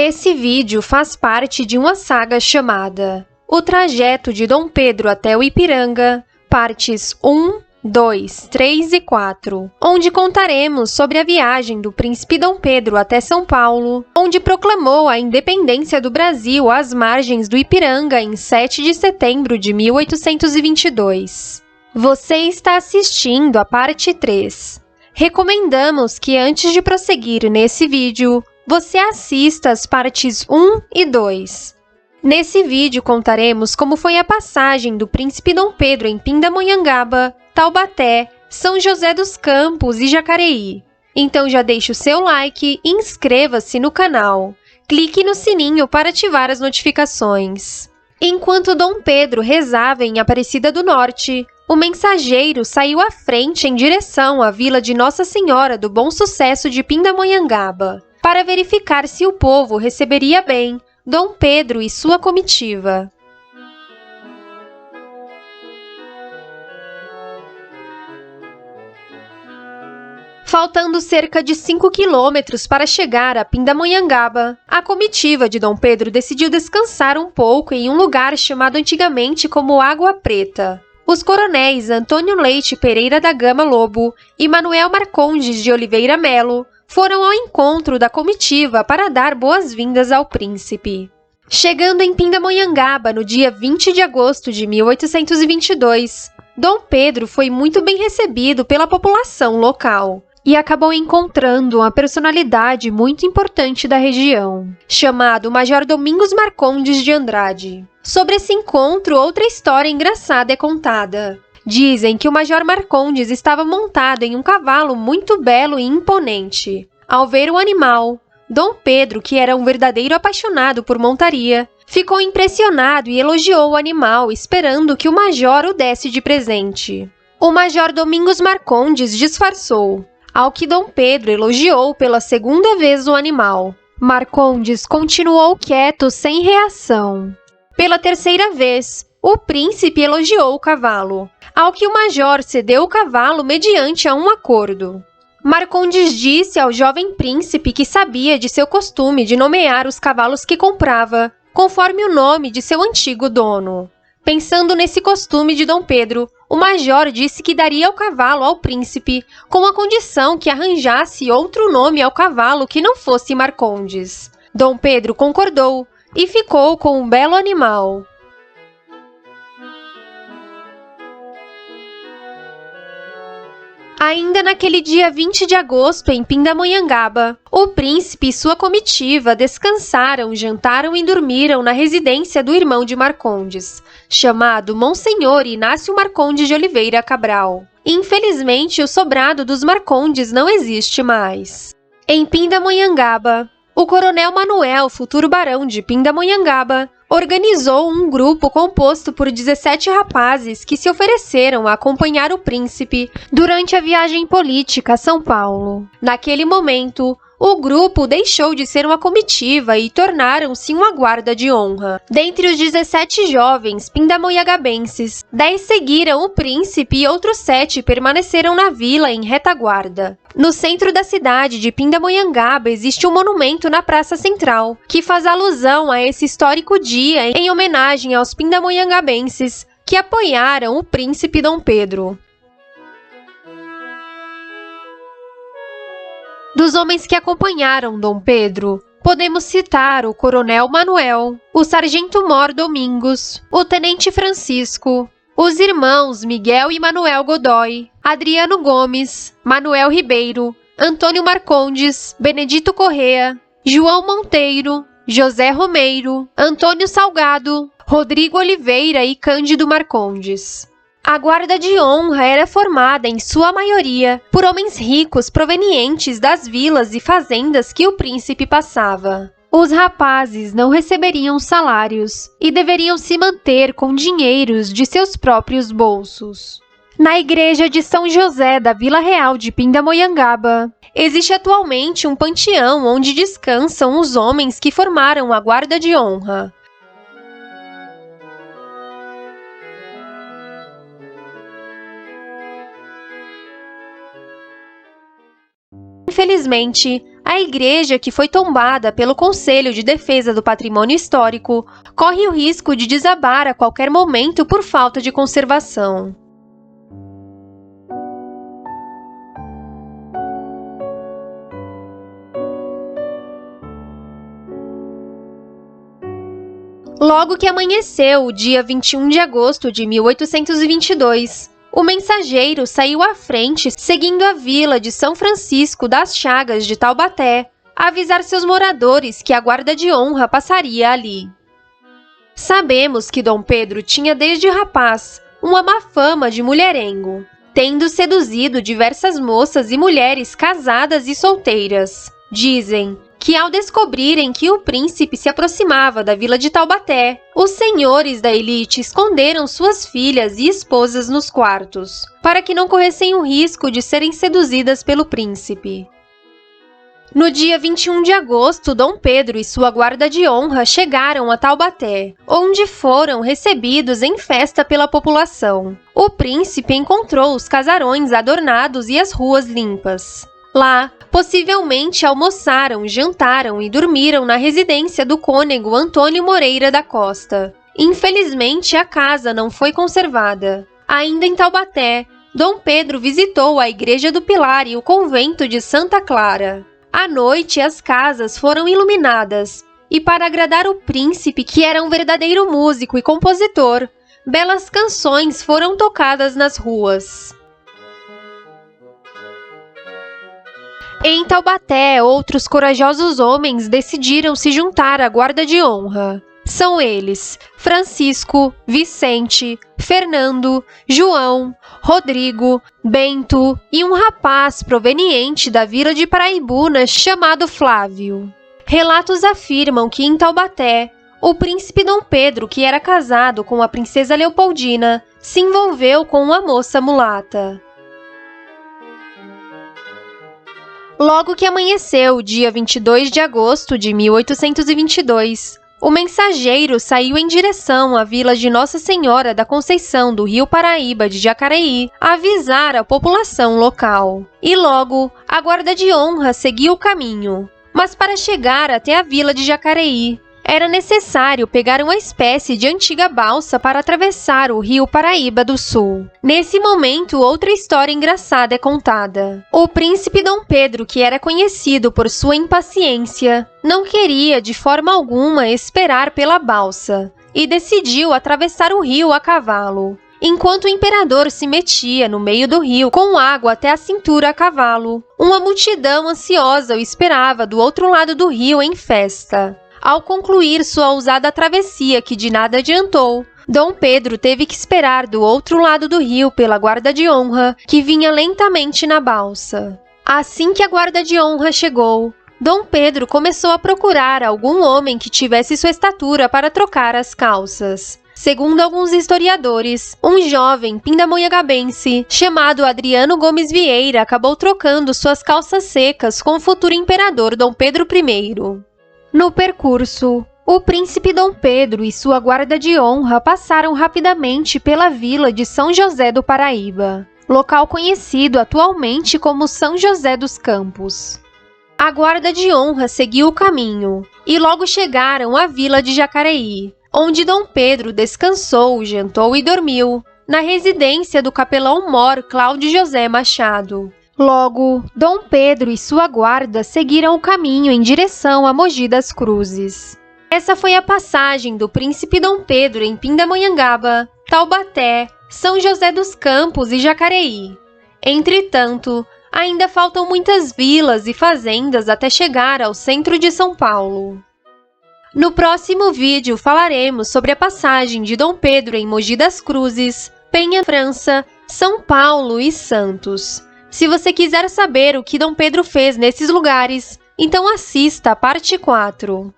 Esse vídeo faz parte de uma saga chamada O Trajeto de Dom Pedro até o Ipiranga, partes 1, 2, 3 e 4, onde contaremos sobre a viagem do príncipe Dom Pedro até São Paulo, onde proclamou a independência do Brasil às margens do Ipiranga em 7 de setembro de 1822. Você está assistindo a parte 3. Recomendamos que antes de prosseguir nesse vídeo, você assista as partes 1 e 2. Nesse vídeo contaremos como foi a passagem do príncipe Dom Pedro em Pindamonhangaba, Taubaté, São José dos Campos e Jacareí. Então já deixe o seu like e inscreva-se no canal. Clique no sininho para ativar as notificações. Enquanto Dom Pedro rezava em Aparecida do Norte, o mensageiro saiu à frente em direção à vila de Nossa Senhora do Bom Sucesso de Pindamonhangaba, para verificar se o povo receberia bem Dom Pedro e sua comitiva. Faltando cerca de 5 quilômetros para chegar a Pindamonhangaba, a comitiva de Dom Pedro decidiu descansar um pouco em um lugar chamado antigamente como Água Preta. Os coronéis Antônio Leite Pereira da Gama Lobo e Manuel Marcondes de Oliveira Melo foram ao encontro da comitiva para dar boas-vindas ao príncipe. Chegando em Pindamonhangaba no dia 20 de agosto de 1822, Dom Pedro foi muito bem recebido pela população local e acabou encontrando uma personalidade muito importante da região, chamado Major Domingos Marcondes de Andrade. Sobre esse encontro, outra história engraçada é contada. Dizem que o Major Marcondes estava montado em um cavalo muito belo e imponente. Ao ver o animal, Dom Pedro, que era um verdadeiro apaixonado por montaria, ficou impressionado e elogiou o animal, esperando que o Major o desse de presente. O Major Domingos Marcondes disfarçou, ao que Dom Pedro elogiou pela segunda vez o animal. Marcondes continuou quieto, sem reação. Pela terceira vez, o príncipe elogiou o cavalo, ao que o major cedeu o cavalo mediante a um acordo. Marcondes disse ao jovem príncipe que sabia de seu costume de nomear os cavalos que comprava, conforme o nome de seu antigo dono. Pensando nesse costume de Dom Pedro, o major disse que daria o cavalo ao príncipe, com a condição que arranjasse outro nome ao cavalo que não fosse Marcondes. Dom Pedro concordou e ficou com um belo animal. Ainda naquele dia 20 de agosto, em Pindamonhangaba, o príncipe e sua comitiva descansaram, jantaram e dormiram na residência do irmão de Marcondes, chamado Monsenhor Inácio Marcondes de Oliveira Cabral. Infelizmente, o sobrado dos Marcondes não existe mais. Em Pindamonhangaba, o coronel Manuel, futuro barão de Pindamonhangaba, organizou um grupo composto por 17 rapazes que se ofereceram a acompanhar o príncipe durante a viagem política a São Paulo. Naquele momento, o grupo deixou de ser uma comitiva e tornaram-se uma guarda de honra. Dentre os 17 jovens pindamonhangabenses, 10 seguiram o príncipe e outros 7 permaneceram na vila em retaguarda. No centro da cidade de Pindamonhangaba existe um monumento na Praça Central, que faz alusão a esse histórico dia em homenagem aos pindamonhangabenses que apoiaram o príncipe Dom Pedro. Dos homens que acompanharam Dom Pedro, podemos citar o coronel Manuel, o sargento-mor Domingos, o tenente Francisco, os irmãos Miguel e Manuel Godoy, Adriano Gomes, Manuel Ribeiro, Antônio Marcondes, Benedito Correa, João Monteiro, José Romeiro, Antônio Salgado, Rodrigo Oliveira e Cândido Marcondes. A guarda de honra era formada, em sua maioria, por homens ricos provenientes das vilas e fazendas que o príncipe passava. Os rapazes não receberiam salários e deveriam se manter com dinheiros de seus próprios bolsos. Na igreja de São José da Vila Real de Pindamonhangaba, existe atualmente um panteão onde descansam os homens que formaram a guarda de honra. Infelizmente, A igreja, que foi tombada pelo Conselho de Defesa do Patrimônio Histórico, corre o risco de desabar a qualquer momento por falta de conservação. Logo que amanheceu o dia 21 de agosto de 1822, o mensageiro saiu à frente, seguindo a vila de São Francisco das Chagas de Taubaté, a avisar seus moradores que a guarda de honra passaria ali. Sabemos que Dom Pedro tinha desde rapaz uma má fama de mulherengo, tendo seduzido diversas moças e mulheres casadas e solteiras. Dizem que ao descobrirem que o príncipe se aproximava da vila de Taubaté, os senhores da elite esconderam suas filhas e esposas nos quartos, para que não corressem o risco de serem seduzidas pelo príncipe. No dia 21 de agosto, Dom Pedro e sua guarda de honra chegaram a Taubaté, onde foram recebidos em festa pela população. O príncipe encontrou os casarões adornados e as ruas limpas. Lá, possivelmente almoçaram, jantaram e dormiram na residência do cônego Antônio Moreira da Costa. Infelizmente, a casa não foi conservada. Ainda em Taubaté, Dom Pedro visitou a Igreja do Pilar e o convento de Santa Clara. À noite, as casas foram iluminadas, e para agradar o príncipe, que era um verdadeiro músico e compositor, belas canções foram tocadas nas ruas. Em Taubaté, outros corajosos homens decidiram se juntar à guarda de honra. São eles Francisco, Vicente, Fernando, João, Rodrigo, Bento e um rapaz proveniente da vila de Paraibuna chamado Flávio. Relatos afirmam que em Taubaté, o príncipe Dom Pedro, que era casado com a princesa Leopoldina, se envolveu com uma moça mulata. Logo que amanheceu, dia 22 de agosto de 1822, o mensageiro saiu em direção à vila de Nossa Senhora da Conceição do Rio Paraíba de Jacareí, a avisar a população local. E logo, a guarda de honra seguiu o caminho. Mas para chegar até a vila de Jacareí, era necessário pegar uma espécie de antiga balsa para atravessar o Rio Paraíba do Sul. Nesse momento, outra história engraçada é contada. O príncipe Dom Pedro, que era conhecido por sua impaciência, não queria de forma alguma esperar pela balsa e decidiu atravessar o rio a cavalo. Enquanto o imperador se metia no meio do rio com água até a cintura a cavalo, uma multidão ansiosa o esperava do outro lado do rio em festa. Ao concluir sua ousada travessia, que de nada adiantou, Dom Pedro teve que esperar do outro lado do rio pela guarda de honra, que vinha lentamente na balsa. Assim que a guarda de honra chegou, Dom Pedro começou a procurar algum homem que tivesse sua estatura para trocar as calças. Segundo alguns historiadores, um jovem pindamonhangabense chamado Adriano Gomes Vieira acabou trocando suas calças secas com o futuro imperador Dom Pedro I. No percurso, o príncipe Dom Pedro e sua guarda de honra passaram rapidamente pela vila de São José do Paraíba, local conhecido atualmente como São José dos Campos. A guarda de honra seguiu o caminho e logo chegaram à vila de Jacareí, onde Dom Pedro descansou, jantou e dormiu, na residência do capelão-mor Cláudio José Machado. Logo, Dom Pedro e sua guarda seguiram o caminho em direção a Mogi das Cruzes. Essa foi a passagem do príncipe Dom Pedro em Pindamonhangaba, Taubaté, São José dos Campos e Jacareí. Entretanto, ainda faltam muitas vilas e fazendas até chegar ao centro de São Paulo. No próximo vídeo falaremos sobre a passagem de Dom Pedro em Mogi das Cruzes, Penha, França, São Paulo e Santos. Se você quiser saber o que Dom Pedro fez nesses lugares, então assista a parte 4.